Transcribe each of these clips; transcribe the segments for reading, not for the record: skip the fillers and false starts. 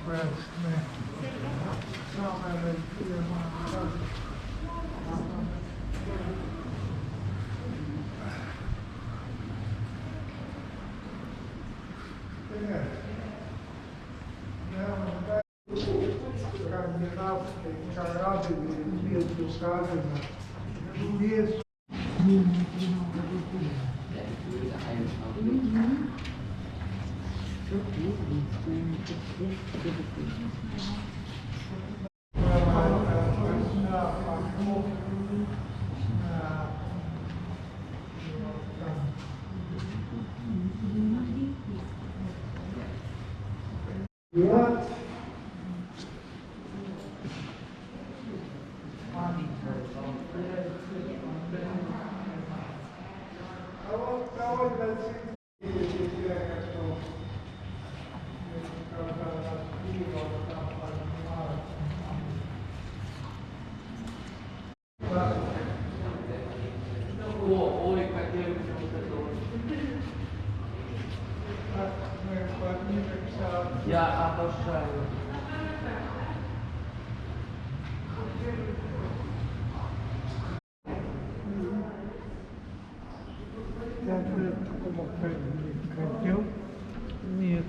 pärast me saame veel püüama What? Я обожаю. Хотел? Нет.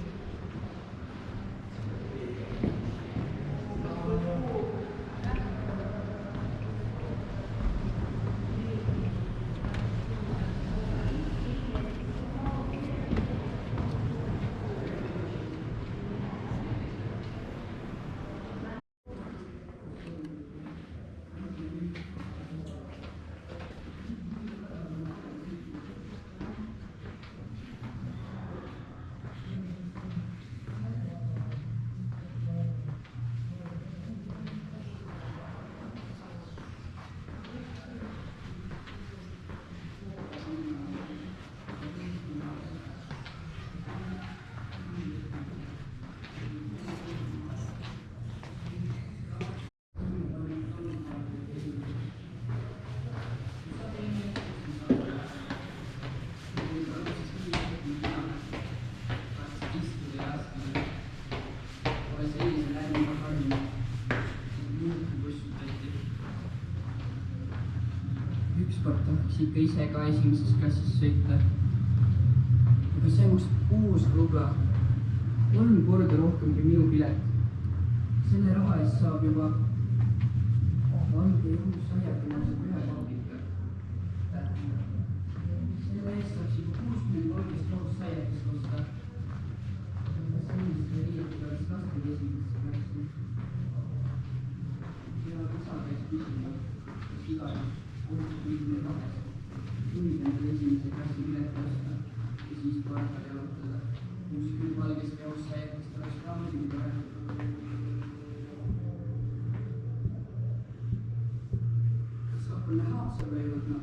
Ükskord tahaks ikka ise ka esimeses klassis sõita. Aga see maksab 6 rubla, 3 korda rohkem kui minu pilet. Selle raha eest saab juba valge juhus aiaga maksab 1 kaubika. Selle eest saaks juba 60 valgest rohust aiakest osta. Selliste riietega oleks lastega esimesse klassi. Ja isa käis küsima, kas iganes Kultuuriline kaks. Julgen endale esimese klassi pileti osta ja siis parka jalutada. 60 valgest peost saiakest oleks ka muidugi tore. Kas hakkame Haapsalu jõudma?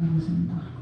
Sen